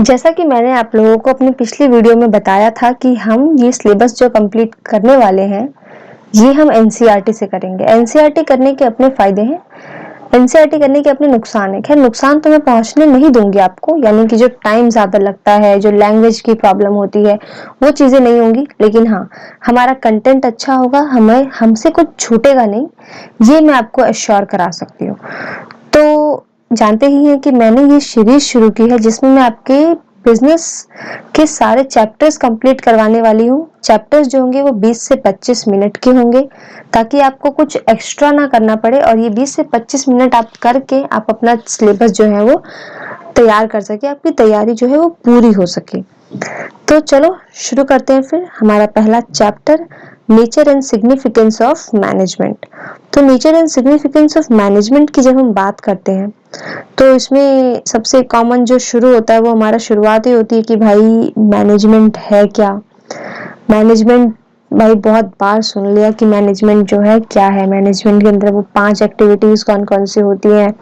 जैसा कि मैंने आप लोगों को अपनी पिछली वीडियो में बताया था कि हम ये सिलेबस जो कंप्लीट करने वाले हैं, ये हम एनसीईआरटी से करेंगे। एनसीईआरटी करने के अपने फायदे हैं, एनसीईआरटी करने के अपने नुकसान है। खैर नुकसान तो मैं पहुंचने नहीं दूंगी आपको, यानी कि जो टाइम ज्यादा लगता है, जो लैंग्वेज की प्रॉब्लम होती है, वो चीजें नहीं होंगी। लेकिन हाँ, हमारा कंटेंट अच्छा होगा, हमें हमसे कुछ छूटेगा नहीं, ये मैं आपको एश्योर करा सकती हूँ। तो जानते ही हैं कि मैंने ये सीरीज शुरू की है जिसमें मैं आपके बिजनेस के सारे चैप्टर्स कंप्लीट करवाने वाली हूँ। चैप्टर्स जो होंगे वो 20 से 25 मिनट के होंगे, ताकि आपको कुछ एक्स्ट्रा ना करना पड़े और ये 20 से 25 मिनट आप करके आप अपना सिलेबस जो है वो तैयार कर सके, आपकी तैयारी जो है वो पूरी हो सके। तो चलो शुरू करते हैं फिर हमारा पहला chapter, nature and significance of management. तो nature and significance of management की जब हम बात करते हैं तो इसमें सबसे कॉमन जो शुरू होता है वो हमारा शुरुआत ही होती है कि भाई मैनेजमेंट है क्या। मैनेजमेंट भाई बहुत बार सुन लिया कि मैनेजमेंट जो है क्या है, मैनेजमेंट के अंदर वो 5 एक्टिविटीज कौन कौन सी होती हैं,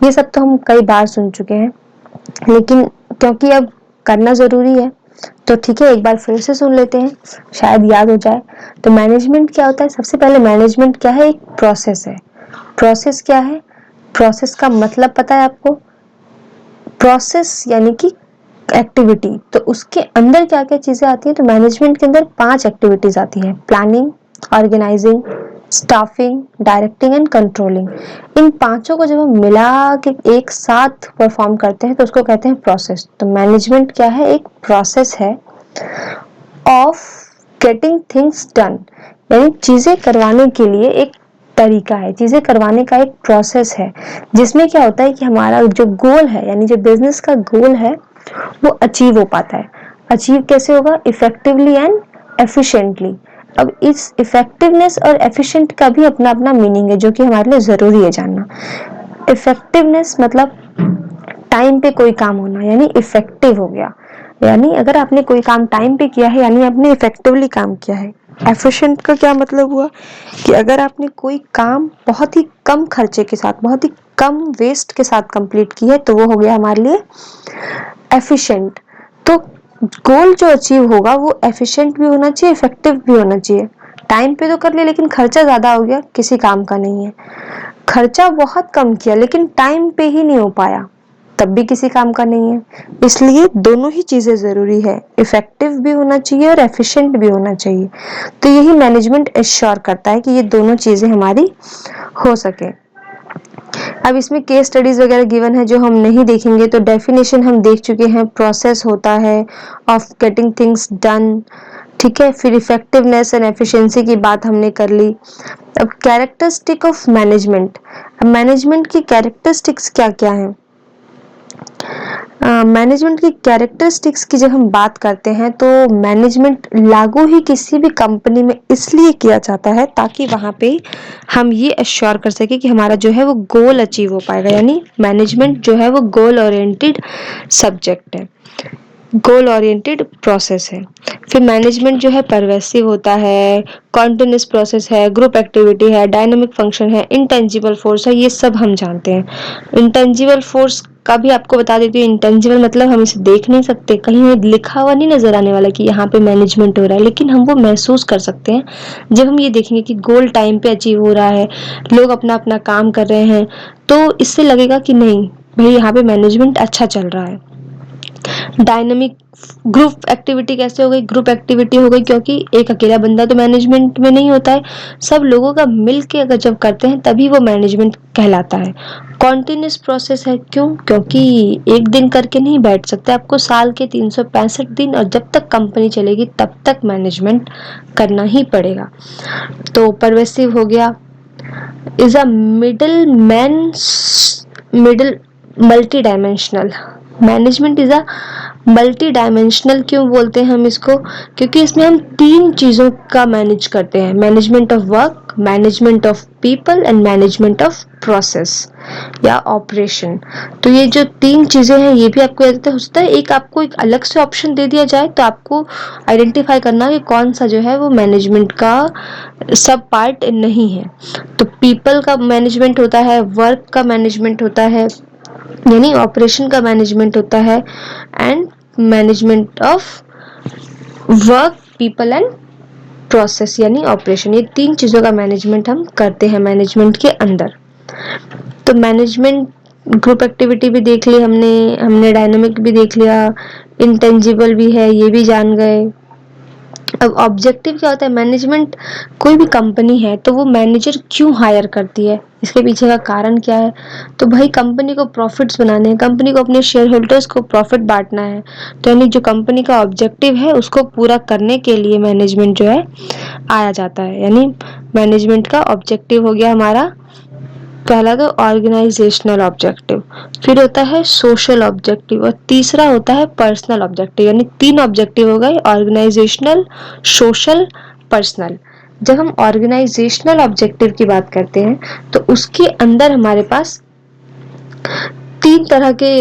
ये सब तो हम कई बार सुन चुके हैं। लेकिन क्योंकि अब करना जरूरी है तो ठीक है, एक बार फिर से सुन लेते हैं, शायद याद हो जाए। तो मैनेजमेंट क्या होता है? सबसे पहले मैनेजमेंट क्या है? एक प्रोसेस है। प्रोसेस क्या है? प्रोसेस का मतलब पता है आपको? प्रोसेस यानी कि एक्टिविटी। तो उसके अंदर क्या क्या चीजें आती हैं? तो मैनेजमेंट के अंदर 5 एक्टिविटीज आती है: planning, organising, staffing, directing and controlling. इन पांचों को जब हम मिला के एक साथ परफॉर्म करते हैं तो उसको कहते हैं प्रोसेस। तो मैनेजमेंट क्या है? एक प्रोसेस है ऑफ गेटिंग थिंग्स डन, यानी चीजें करवाने के लिए एक तरीका है, चीजें करवाने का एक प्रोसेस है, जिसमें क्या होता है कि हमारा जो गोल है, यानी जो बिजनेस का गोल है, वो अचीव हो पाता है। अचीव कैसे होगा? Effectively and efficiently. अब इस इफेक्टिवनेस और एफिशिएंट का भी अपना अपना मीनिंग है, जो कि हमारे लिए जरूरी है जानना। इफेक्टिवनेस मतलब टाइम पे कोई काम होना, यानी इफेक्टिव हो गया, यानी अगर आपने कोई काम टाइम पे किया है यानी आपने इफेक्टिवली काम किया है। एफिशिएंट का क्या मतलब हुआ कि अगर आपने कोई काम बहुत ही कम खर्चे के साथ, बहुत ही कम वेस्ट के साथ कंप्लीट की है, तो वो हो गया हमारे लिए एफिशिएंट। तो गोल जो अचीव होगा वो एफिशिएंट भी होना चाहिए, इफेक्टिव भी होना चाहिए। टाइम पे तो कर लिया लेकिन खर्चा ज्यादा हो गया, किसी काम का नहीं है। खर्चा बहुत कम किया लेकिन टाइम पे ही नहीं हो पाया, तब भी किसी काम का नहीं है। इसलिए दोनों ही चीजें जरूरी है, इफेक्टिव भी होना चाहिए और एफिशिएंट भी होना चाहिए। तो यही मैनेजमेंट एश्योर करता है कि ये दोनों चीजें हमारी हो सके। अब इसमें केस स्टडीज वगैरह गिवन है जो हम नहीं देखेंगे, तो डेफिनेशन हम देख चुके हैं। प्रोसेस होता है ऑफ गेटिंग थिंग्स डन, ठीक है। फिर इफेक्टिवनेस एंड एफिशिएंसी की बात हमने कर ली। अब कैरेक्टरिस्टिक ऑफ मैनेजमेंट, अब मैनेजमेंट की कैरेक्टरिस्टिक्स क्या क्या है? मैनेजमेंट की कैरेक्टरिस्टिक्स की जब हम बात करते हैं तो मैनेजमेंट लागू ही किसी भी कंपनी में इसलिए किया जाता है ताकि वहां पे हम ये एश्योर कर सके कि हमारा जो है वो गोल अचीव हो पाएगा। यानी मैनेजमेंट जो है वो गोल ओरिएंटेड सब्जेक्ट है, गोल ओरिएंटेड प्रोसेस है। फिर मैनेजमेंट जो है परवेसिव होता है, कॉन्टिन्यूस प्रोसेस है, ग्रुप एक्टिविटी है, डायनामिक फंक्शन है, इंटेंजिबल फोर्स है, ये सब हम जानते हैं। इंटेंजिबल फोर्स का भी आपको बता देती हूँ। इंटेंजिबल मतलब हम इसे देख नहीं सकते, कहीं लिखा हुआ नहीं नजर आने वाला कि यहाँ पे मैनेजमेंट हो रहा है, लेकिन हम वो महसूस कर सकते हैं जब हम ये देखेंगे कि गोल टाइम पे अचीव हो रहा है, लोग अपना अपना काम कर रहे हैं, तो इससे लगेगा कि नहीं भाई यहाँ पे मैनेजमेंट अच्छा चल रहा है। डायनामिक ग्रुप एक्टिविटी कैसे हो गई? ग्रुप एक्टिविटी हो गई क्योंकि एक अकेला बंदा तो मैनेजमेंट में नहीं होता है, सब लोगों का मिलके अगर जब करते हैं तभी वो मैनेजमेंट कहलाता है। कॉन्टिन्यूस प्रोसेस है, क्यों? क्योंकि एक दिन करके नहीं बैठ सकते, आपको साल के 365 दिन और जब तक कंपनी चलेगी तब तक मैनेजमेंट करना ही पड़ेगा। तो परवेसिव हो गया। Is a middle multi dimensional, management is a multi dimensional. क्यों बोलते हैं हम इसको? क्योंकि इसमें हम 3 चीजों का मैनेज करते हैं: management of work, management of people and management of process या ऑपरेशन। तो ये जो 3 चीजें हैं ये भी आपको याद हो सकता है। एक आपको एक अलग से ऑप्शन दे दिया जाए तो आपको आइडेंटिफाई करना कि कौन सा जो है वो मैनेजमेंट का सब पार्ट नहीं है। तो पीपल का मैनेजमेंट होता है, वर्क का मैनेजमेंट होता है, यानी ऑपरेशन का मैनेजमेंट होता है, and management of work, people and process यानी ऑपरेशन। ये तीन चीजों का मैनेजमेंट हम करते हैं मैनेजमेंट के अंदर। तो मैनेजमेंट ग्रुप एक्टिविटी भी देख ली हमने डायनामिक भी देख लिया, इंटेंजिबल भी है ये भी जान गए। अब ऑब्जेक्टिव क्या होता है? मैनेजमेंट, कोई भी कंपनी है तो वो मैनेजर क्यों हायर करती है, इसके पीछे का कारण क्या है? तो भाई कंपनी को प्रॉफिट्स बनाने हैं, कंपनी को अपने शेयर होल्डर्स को प्रॉफिट बांटना है। तो यानी जो कंपनी का ऑब्जेक्टिव है उसको पूरा करने के लिए मैनेजमेंट जो है आया जाता है। यानी मैनेजमेंट का ऑब्जेक्टिव हो गया हमारा पहला तो ऑर्गेनाइजेशनल ऑब्जेक्टिव, फिर होता है सोशल ऑब्जेक्टिव, और तीसरा होता है पर्सनल ऑब्जेक्टिव। यानी तीन ऑब्जेक्टिव हो गए, ऑर्गेनाइजेशनल, सोशल, पर्सनल। जब हम ऑर्गेनाइजेशनल ऑब्जेक्टिव की बात करते हैं तो उसके अंदर हमारे पास तीन तरह के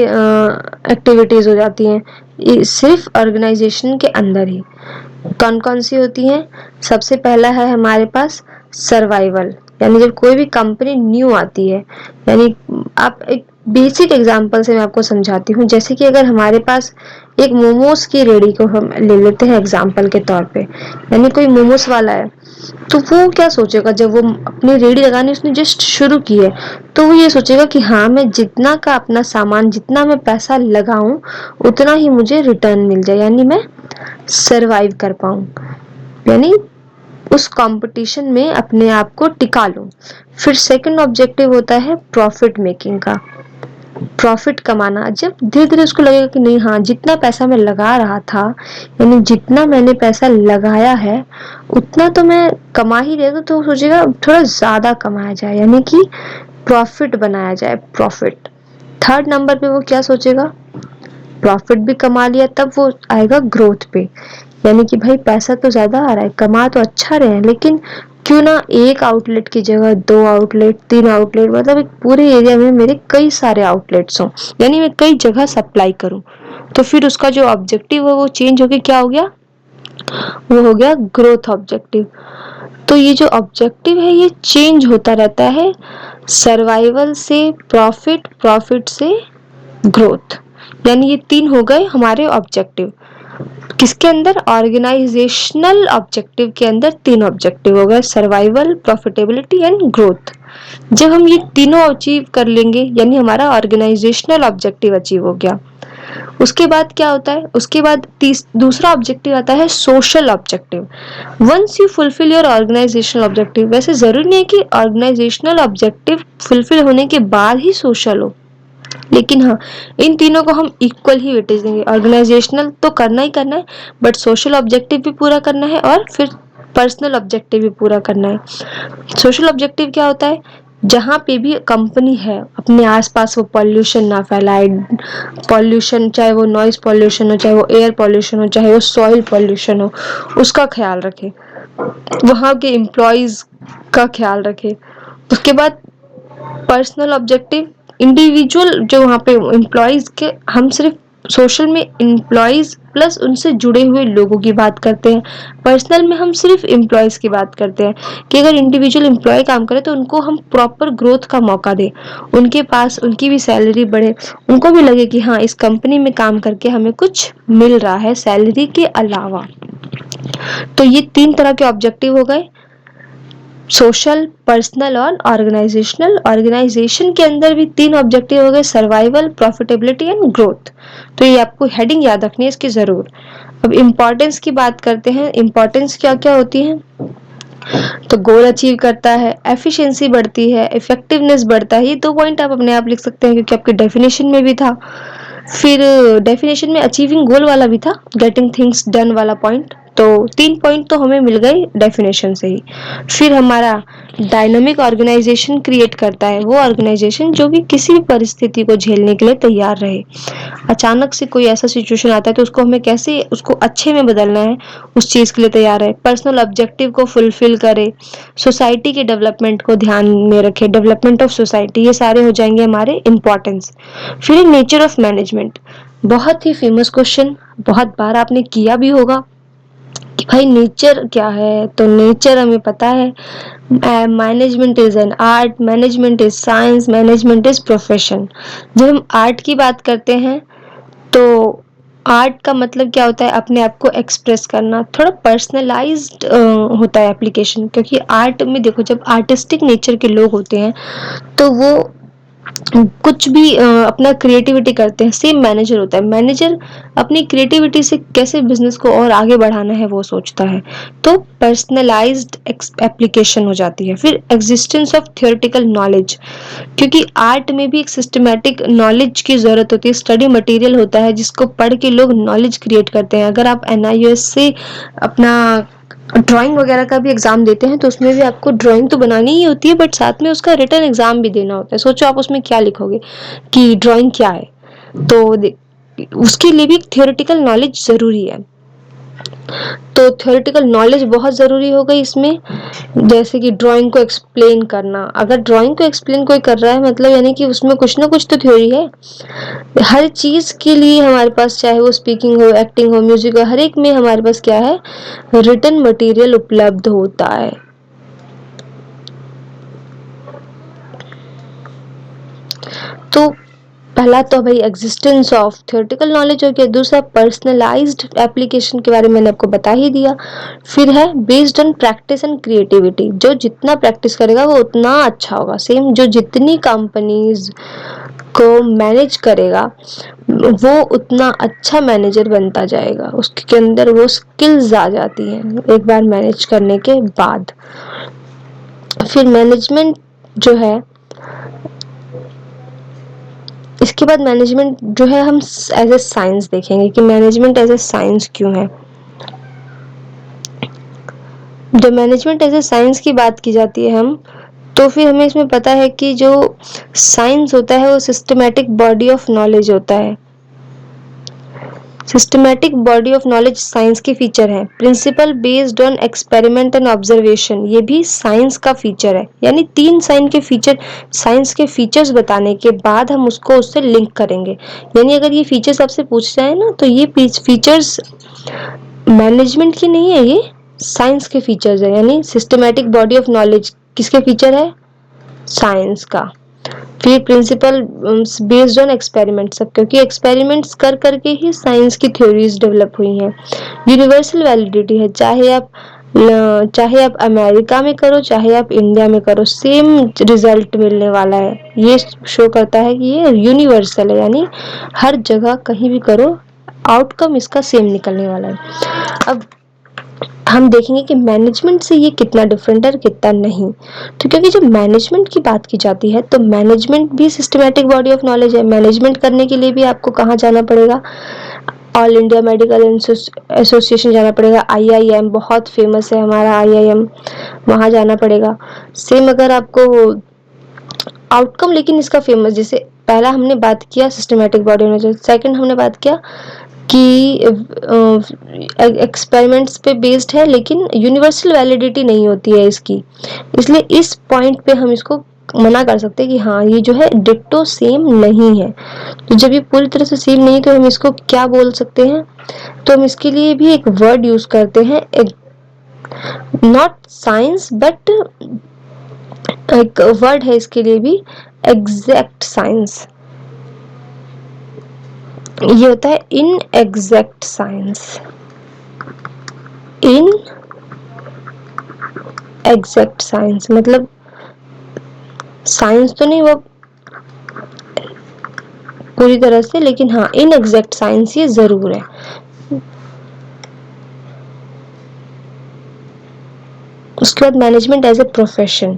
एक्टिविटीज हो जाती हैं सिर्फ ऑर्गेनाइजेशन के अंदर ही। कौन कौन सी होती हैं? सबसे पहला है हमारे पास सर्वाइवल, यानी जब कोई भी कंपनी न्यू आती है, यानी आप एक बेसिक एग्जांपल से मैं आपको समझाती हूँ। जैसे कि अगर हमारे पास एक मोमोज की रेडी को हम ले लेते हैं एग्जांपल के तौर पे, यानी कोई मोमोज वाला है तो वो क्या सोचेगा जब वो अपनी रेडी लगानी उसने जस्ट शुरू की है, तो वो ये सोचेगा कि हाँ मैं जितना का अपना सामान, जितना मैं पैसा लगाऊं उतना ही मुझे रिटर्न मिल जाए, यानी मैं सरवाइव कर पाऊं, यानी उस कंपटीशन में अपने आप को टिका लूं। फिर सेकंड ऑब्जेक्टिव होता है प्रॉफिट मेकिंग का, प्रॉफिट कमाना। जब धीरे धीरे उसको लगेगा कि नहीं, हाँ जितना पैसा मैं लगा रहा था, यानी जितना मैंने पैसा लगाया है उतना तो मैं कमा ही रहा था, तो सोचेगा थोड़ा ज्यादा कमाया जाए, यानी कि प्रॉफिट बनाया जाए, प्रॉफिट। थर्ड नंबर पे वो क्या सोचेगा? प्रॉफिट भी कमा लिया, तब वो आएगा ग्रोथ पे, यानी कि भाई पैसा तो ज्यादा आ रहा है, कमा तो अच्छा रहे हैं, लेकिन क्यों ना एक आउटलेट की जगह 2 आउटलेट, 3 आउटलेट, मतलब एक पूरे एरिया में मेरे कई सारे आउटलेट्स हों, यानी मैं कई जगह सप्लाई करूं। तो फिर उसका जो ऑब्जेक्टिव है वो चेंज होके क्या हो गया? वो हो गया ग्रोथ ऑब्जेक्टिव। तो ये जो ऑब्जेक्टिव है ये चेंज होता रहता है, सर्वाइवल से प्रॉफिट, प्रॉफिट से ग्रोथ। यानी ये तीन हो गए हमारे ऑब्जेक्टिव। किसके अंदर? ऑर्गेनाइजेशनल ऑब्जेक्टिव के अंदर तीन ऑब्जेक्टिव हो गए, सर्वाइवल, प्रॉफिटेबिलिटी एंड ग्रोथ। जब हम ये तीनों अचीव कर लेंगे यानी हमारा ऑर्गेनाइजेशनल ऑब्जेक्टिव अचीव हो गया। उसके बाद क्या होता है? उसके बाद दूसरा ऑब्जेक्टिव आता है social objective. Once you fulfil your organisational objective, वैसे जरूरी नहीं है कि ऑर्गेनाइजेशनल ऑब्जेक्टिव फुलफिल होने के बाद ही सोशल हो, लेकिन हाँ इन तीनों को हम इक्वल ही वेटेज देंगे। ऑर्गेनाइजेशनल तो करना ही करना है, बट सोशल ऑब्जेक्टिव भी पूरा करना है और फिर पर्सनल ऑब्जेक्टिव भी पूरा करना है। सोशल ऑब्जेक्टिव क्या होता है? जहाँ पे भी कंपनी है अपने आसपास वो पॉल्यूशन ना फैलाए, पॉल्यूशन चाहे वो नॉइज पॉल्यूशन हो, चाहे वो एयर पॉल्यूशन हो, चाहे वो सॉइल पॉल्यूशन हो, उसका ख्याल रखे, वहाँ के एम्प्लॉयज का ख्याल रखे। उसके बाद पर्सनल ऑब्जेक्टिव, इंडिविजुअल जो वहाँ पे एम्प्लॉयज के, हम सिर्फ सोशल में एम्प्लॉयज प्लस उनसे जुड़े हुए लोगों की बात करते हैं, पर्सनल में हम सिर्फ एम्प्लॉयज की बात करते हैं कि अगर इंडिविजुअल एम्प्लॉय काम करे तो उनको हम प्रॉपर ग्रोथ का मौका दें, उनके पास उनकी भी सैलरी बढ़े, उनको भी लगे कि हाँ इस कंपनी में काम करके हमें कुछ मिल रहा है सैलरी के अलावा। तो ये तीन तरह के ऑब्जेक्टिव हो गए, सोशल, पर्सनल और ऑर्गेनाइजेशनल। ऑर्गेनाइजेशन के अंदर भी तीन ऑब्जेक्टिव हो गए, सर्वाइवल, प्रॉफिटेबिलिटी एंड ग्रोथ। तो ये आपको हेडिंग याद रखनी है इसकी जरूर। अब इम्पोर्टेंस की बात करते हैं, इम्पोर्टेंस क्या क्या होती है? तो गोल अचीव करता है, एफिशिएंसी बढ़ती है, इफेक्टिवनेस बढ़ता है। ये 2 पॉइंट आप अपने आप लिख सकते हैं क्योंकि आपके डेफिनेशन में भी था। फिर डेफिनेशन में अचीविंग गोल वाला भी था, गेटिंग थिंग्स डन वाला पॉइंट। तो 3 पॉइंट तो हमें मिल गए डेफिनेशन से ही। फिर हमारा डायनामिक ऑर्गेनाइजेशन क्रिएट करता है वो ऑर्गेनाइजेशन जो भी किसी भी परिस्थिति को झेलने के लिए तैयार रहे। अचानक से कोई ऐसा सिचुएशन आता है तो उसको हमें कैसे उसको अच्छे में बदलना है, उस चीज के लिए तैयार है। पर्सनल ऑब्जेक्टिव को फुलफिल करे, सोसाइटी के डेवलपमेंट को ध्यान में रखे, डेवलपमेंट ऑफ सोसाइटी, ये सारे हो जाएंगे हमारे इम्पोर्टेंस। फिर नेचर ऑफ मैनेजमेंट, बहुत ही फेमस क्वेश्चन, बहुत बार आपने किया भी होगा कि भाई नेचर क्या है? तो नेचर हमें पता है, management is an art, management is science, management is profession. जब हम आर्ट की बात करते हैं तो आर्ट का मतलब क्या होता है, अपने आप को एक्सप्रेस करना, थोड़ा पर्सनलाइज्ड होता है एप्लीकेशन। क्योंकि आर्ट में देखो, जब आर्टिस्टिक नेचर के लोग होते हैं तो वो कुछ भी अपना क्रिएटिविटी करते हैं। सेम मैनेजर होता है, मैनेजर अपनी क्रिएटिविटी से कैसे बिजनेस को और आगे बढ़ाना है वो सोचता है। तो पर्सनलाइज्ड एप्लीकेशन हो जाती है। फिर एग्जिस्टेंस ऑफ थियोरेटिकल नॉलेज, क्योंकि आर्ट में भी एक सिस्टमैटिक नॉलेज की जरूरत होती है, स्टडी मटेरियल होता है जिसको पढ़ के लोग नॉलेज क्रिएट करते हैं। अगर आप NIOS से अपना ड्राइंग वगैरह का भी एग्जाम देते हैं तो उसमें भी आपको ड्राइंग तो बनानी ही होती है, बट साथ में उसका रिटन एग्जाम भी देना होता है। सोचो आप उसमें क्या लिखोगे कि ड्राइंग क्या है, तो उसके लिए भी एक थियोरेटिकल नॉलेज जरूरी है। तो थियोरेटिकल नॉलेज बहुत ज़रूरी हो गई इसमें। जैसे कि ड्राइंग को एक्सप्लेन करना, अगर ड्राइंग को एक्सप्लेन कोई कर रहा है मतलब यानी कि उसमें कुछ ना कुछ तो थ्योरी है। हर चीज़ के लिए हमारे पास, चाहे वो स्पीकिंग हो, एक्टिंग हो, म्यूजिक हो, हर एक में हमारे पास क्या है, रिटन मटेरियल उपलब्ध होता है। तो पहला तो भाई एग्जिस्टेंस ऑफ थियोरेटिकल नॉलेज हो गया, दूसरा पर्सनलाइज्ड एप्लीकेशन के बारे में मैंने आपको बता ही दिया। फिर है based on practice and creativity, जो जितना प्रैक्टिस करेगा वो उतना अच्छा होगा। सेम जो जितनी कंपनीज को मैनेज करेगा वो उतना अच्छा मैनेजर बनता जाएगा, उसके अंदर वो स्किल्स आ जाती हैं एक बार मैनेज करने के बाद। फिर मैनेजमेंट जो है, इसके बाद मैनेजमेंट जो है हम एज ए साइंस देखेंगे कि मैनेजमेंट एज ए साइंस क्यों है। जब मैनेजमेंट एज ए साइंस की बात की जाती है हम, तो फिर हमें इसमें पता है कि जो साइंस होता है वो सिस्टमैटिक बॉडी ऑफ नॉलेज होता है। Systematic body of knowledge science की फीचर है। Principle based on experiment and observation, ये भी साइंस का फीचर है। यानी 3 साइंस के फीचर्स बताने के बाद हम उसको उससे लिंक करेंगे। यानी अगर ये फीचर्स आपसे पूछ जाए ना, तो ये फीचर्स मैनेजमेंट की नहीं है, ये साइंस के फीचर्स है। यानी सिस्टमैटिक बॉडी ऑफ नॉलेज किसके फीचर है, साइंस का। फिर प्रिंसिपल बेस्ड ऑन एक्सपेरिमेंट, सब क्योंकि एक्सपेरिमेंट्स कर करके ही साइंस की थ्योरीज डेवलप हुई हैं। यूनिवर्सल वैलिडिटी है, चाहे आप अमेरिका में करो चाहे आप इंडिया में करो, सेम रिजल्ट मिलने वाला है। ये शो करता है कि ये यूनिवर्सल है, यानी हर जगह कहीं भी करो आउटकम इसका सेम निकलने वाला है। अब हम देखेंगे कि मैनेजमेंट से ये कितना डिफरेंट है और कितना नहीं। तो क्योंकि जब मैनेजमेंट की बात की जाती है तो मैनेजमेंट भी सिस्टमैटिक बॉडी ऑफ नॉलेज है। मैनेजमेंट करने के लिए भी आपको कहाँ जाना पड़ेगा, ऑल इंडिया मेडिकल एसोसिएशन जाना पड़ेगा। IIM बहुत फेमस है हमारा IIM, वहाँ जाना पड़ेगा। सेम अगर आपको आउटकम, लेकिन इसका फेमस, जैसे पहला हमने बात किया systematic body of knowledge, second हमने बात किया कि एक्सपेरिमेंट्स पे बेस्ड है लेकिन यूनिवर्सल वैलिडिटी नहीं होती है इसकी, इसलिए इस पॉइंट पे हम इसको मना कर सकते हैं कि हाँ ये जो है डिट्टो सेम नहीं है। तो जब ये पूरी तरह से सेम नहीं तो हम इसको क्या बोल सकते हैं, तो हम इसके लिए भी एक वर्ड यूज करते हैं, नॉट साइंस बट एक वर्ड है इसके लिए भी, एग्जैक्ट साइंस। ये होता है in exact science, in exact science मतलब साइंस तो नहीं वो पूरी तरह से, लेकिन हाँ इन एग्जैक्ट साइंस ये जरूर है। उसके बाद मैनेजमेंट एज ए प्रोफेशन।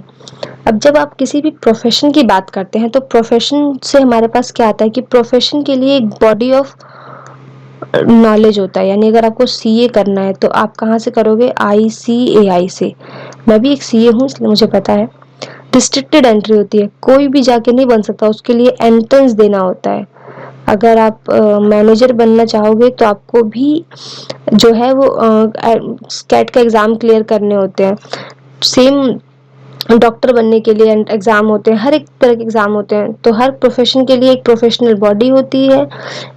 अब जब आप किसी भी प्रोफेशन की बात करते हैं तो प्रोफेशन से हमारे पास क्या आता है कि प्रोफेशन के लिए एक बॉडी ऑफ नॉलेज होता है। यानी अगर आपको CA करना है तो आप कहाँ से करोगे, ICAI से। मैं भी एक CA हूँ इसलिए मुझे पता है। रिस्ट्रिक्टेड एंट्री होती है, कोई भी जाके नहीं बन सकता, उसके लिए एंट्रेंस देना होता है। अगर आप मैनेजर बनना चाहोगे तो आपको भी जो है वो कैट का एग्जाम क्लियर करने होते हैं। सेम डॉक्टर बनने के लिए एग्ज़ाम होते हैं, हर एक तरह के एग्ज़ाम होते हैं। तो हर प्रोफेशन के लिए एक प्रोफेशनल बॉडी होती है,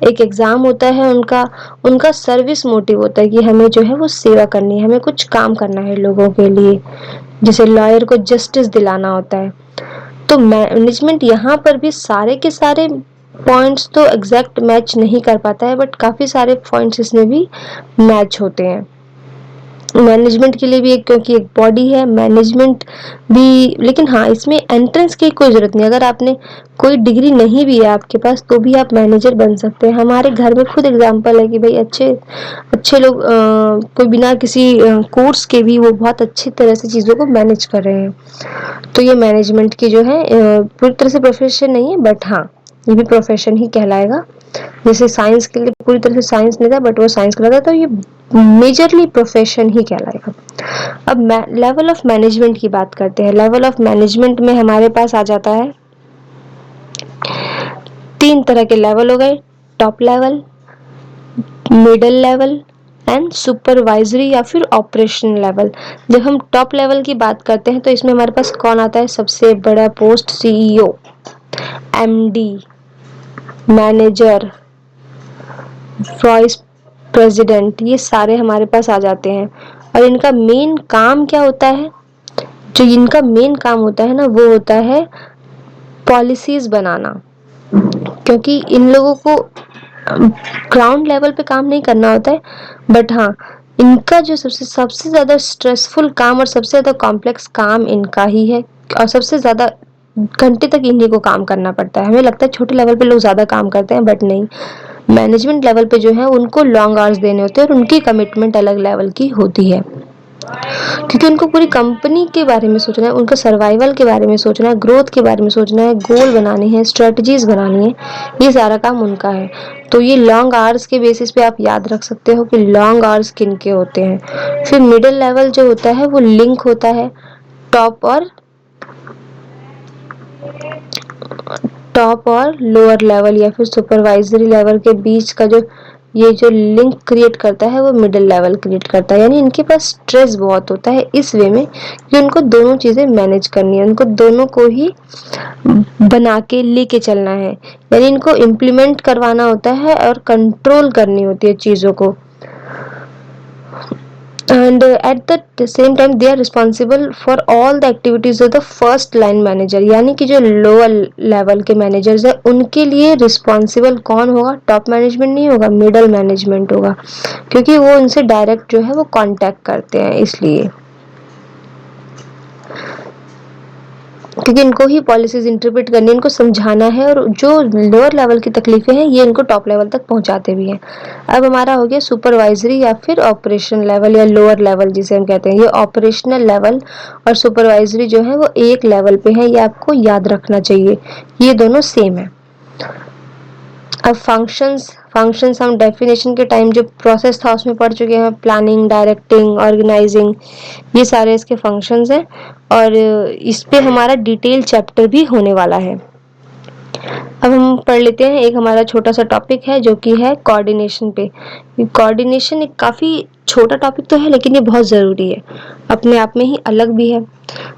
एक एग्ज़ाम होता है उनका, उनका सर्विस मोटिव होता है कि हमें जो है वो सेवा करनी है, हमें कुछ काम करना है लोगों के लिए। जैसे लॉयर को जस्टिस दिलाना होता है। तो मैनेजमेंट यहाँ पर भी सारे के सारे पॉइंट्स तो एग्जैक्ट मैच नहीं कर पाता है, बट काफ़ी सारे पॉइंट्स इसमें भी मैच होते हैं। मैनेजमेंट के लिए भी एक, क्योंकि एक बॉडी है मैनेजमेंट भी, लेकिन हाँ इसमें एंट्रेंस की कोई ज़रूरत नहीं। अगर आपने कोई डिग्री नहीं भी है आपके पास तो भी आप मैनेजर बन सकते हैं। हमारे घर में खुद एग्जांपल है कि भाई अच्छे अच्छे लोग कोई बिना किसी कोर्स के भी वो बहुत अच्छी तरह से चीज़ों को मैनेज कर रहे हैं। तो ये मैनेजमेंट की जो है पूरी तरह से प्रोफेशन नहीं है, बट हाँ ये भी प्रोफेशन ही कहलाएगा। जैसे साइंस के लिए पूरी तरह से साइंस नहीं था बट वो साइंस कहलाता है, तो ये मेजरली प्रोफेशन ही कहलाएगा। अब लेवल ऑफ मैनेजमेंट की बात करते हैं। लेवल ऑफ मैनेजमेंट में हमारे पास आ जाता है 3 तरह के लेवल हो गए, top level, middle level and supervisory या फिर ऑपरेशन लेवल। जब हम टॉप लेवल की बात करते हैं तो इसमें हमारे पास कौन आता है, सबसे बड़ा post CEO, MD, manager, vice president, ये सारे हमारे पास आ जाते हैं। और इनका मेन काम क्या होता है, जो इनका मेन काम होता है ना वो होता है पॉलिसीज बनाना। क्योंकि इन लोगों को ग्राउंड लेवल पे काम नहीं करना होता है, बट हाँ इनका जो सबसे ज़्यादा स्ट्रेसफुल काम और सबसे ज़्यादा कॉम्प्लेक्स काम इनका ही है, और सबसे ज़्यादा घंटे तक इन्हीं को काम करना पड़ता है। हमें लगता है छोटे लेवल पे लोग ज़्यादा काम करते हैं, बट नहीं, मैनेजमेंट लेवल पे जो है उनको लॉन्ग आवर्स देने होते हैं और उनकी कमिटमेंट अलग लेवल की होती है। क्योंकि उनको पूरी कंपनी के बारे में सोचना है, उनका सर्वाइवल के बारे में सोचना है, ग्रोथ के बारे में सोचना है, गोल बनानी है, स्ट्रेटजीज बनानी है, ये सारा काम उनका है। तो ये लॉन्ग आवर्स के बेसिस पे आप याद रख सकते हो कि लॉन्ग आवर्स किन के होते हैं। फिर मिडिल लेवल जो होता है वो लिंक होता है टॉप और लोअर लेवल या फिर सुपरवाइजरी लेवल के बीच का जो ये जो लिंक क्रिएट करता है वो मिडिल लेवल क्रिएट करता है। यानी इनके पास स्ट्रेस बहुत होता है इस वे में कि उनको दोनों चीज़ें मैनेज करनी है, उनको दोनों को ही बना के लेके चलना है। यानी इनको इम्प्लीमेंट करवाना होता है और कंट्रोल करनी होती है चीज़ों को। And at the same time they are responsible for all the activities of the first line manager। यानी कि जो लोअर लेवल के मैनेजर्स है उनके लिए रिस्पॉन्सिबल कौन होगा, टॉप मैनेजमेंट नहीं होगा, मिडल मैनेजमेंट होगा, क्योंकि वो उनसे डायरेक्ट जो है वो कांटेक्ट करते हैं, इसलिए क्योंकि इनको ही पॉलिसीज इंटरप्रेट करनी है, इनको समझाना है, और जो लोअर लेवल की तकलीफें हैं ये इनको टॉप लेवल तक पहुंचाते भी हैं। अब हमारा हो गया सुपरवाइजरी या फिर ऑपरेशन लेवल या लोअर लेवल जिसे हम कहते हैं। ये ऑपरेशनल लेवल और सुपरवाइजरी जो है वो एक लेवल पे है, ये आपको याद रखना चाहिए, ये दोनों सेम है। अब फंक्शंस हम डेफिनेशन के टाइम जो प्रोसेस था उसमें पढ़ चुके हैं, प्लानिंग, डायरेक्टिंग, ऑर्गेनाइजिंग, ये सारे इसके फंक्शंस हैं, और इस पे हमारा डिटेल चैप्टर भी होने वाला है। अब हम पढ़ लेते हैं, एक हमारा छोटा सा टॉपिक है जो कि है कोऑर्डिनेशन पे। कोऑर्डिनेशन एक काफ़ी छोटा टॉपिक तो है लेकिन ये बहुत ज़रूरी है, अपने आप में ही अलग भी है।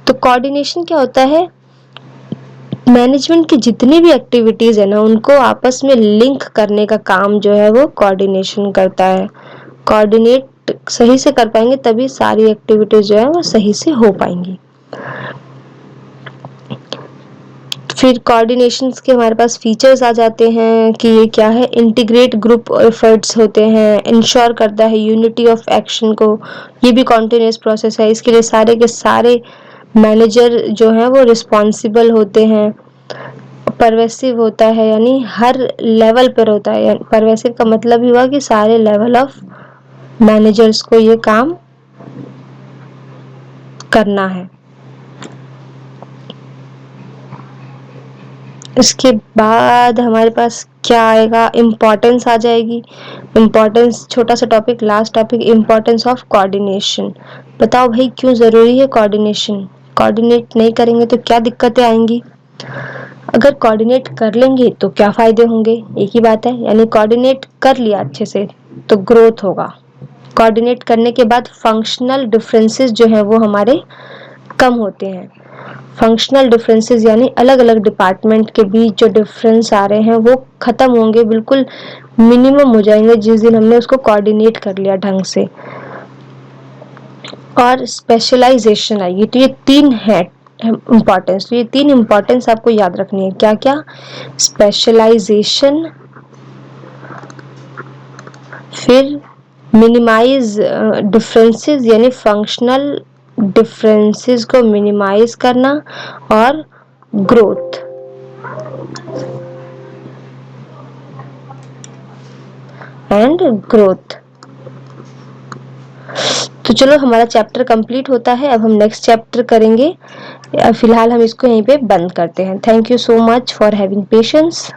तो कोऑर्डिनेशन क्या होता है, मैनेजमेंट की जितनी भी एक्टिविटीज़ है ना उनको आपस में लिंक करने का काम जो है वो कोऑर्डिनेशन करता है। कोऑर्डिनेट सही से कर पाएंगे तभी सारी एक्टिविटीज़ जो है वो सही से हो पाएंगी। फिर कोऑर्डिनेशन के हमारे पास फीचर्स आ जाते हैं कि ये क्या है, इंटीग्रेट ग्रुप एफर्ट्स होते हैं, इंश्योर करता है यूनिटी ऑफ एक्शन को, ये भी कॉन्टिन्यूस प्रोसेस है, इसके लिए सारे के सारे मैनेजर जो हैं वो रिस्पॉन्सिबल होते हैं। परवेसिव होता है यानी हर लेवल पर होता है, परवेसिव का मतलब ही हुआ कि सारे लेवल ऑफ मैनेजर्स को ये काम करना है। इसके बाद हमारे पास क्या आएगा, इम्पोर्टेंस आ जाएगी। इम्पोर्टेंस छोटा सा topic, last topic, importance of coordination. बताओ भाई क्यों ज़रूरी है कोऑर्डिनेशन, कोऑर्डिनेट नहीं करेंगे तो क्या दिक्कतें आएंगी, अगर कोऑर्डिनेट कर लेंगे तो क्या फ़ायदे होंगे, एक ही बात है। यानी कोऑर्डिनेट कर लिया अच्छे से तो ग्रोथ होगा, कोऑर्डिनेट करने के बाद फंक्शनल डिफरेंसेस जो हैं वो हमारे कम होते हैं। फंक्शनल डिफरेंसेस यानी अलग अलग डिपार्टमेंट के बीच जो डिफरेंस आ रहे हैं वो खत्म होंगे, बिल्कुल मिनिमम हो जाएंगे जिस दिन हमने उसको कोऑर्डिनेट कर लिया ढंग से। और स्पेशलाइजेशन आएगी। तो ये तीन है इम्पॉर्टेंस, तो ये तीन इम्पॉर्टेंस आपको याद रखनी है। क्या क्या? स्पेशलाइजेशन, फिर मिनिमाइज डिफरेंसेस यानी फंक्शनल डिफरेंसेस को मिनिमाइज करना, और ग्रोथ। And growth. तो चलो हमारा चैप्टर कंप्लीट होता है, अब हम नेक्स्ट चैप्टर करेंगे। फिलहाल हम इसको यहीं पे बंद करते हैं। Thank you so much for having patience.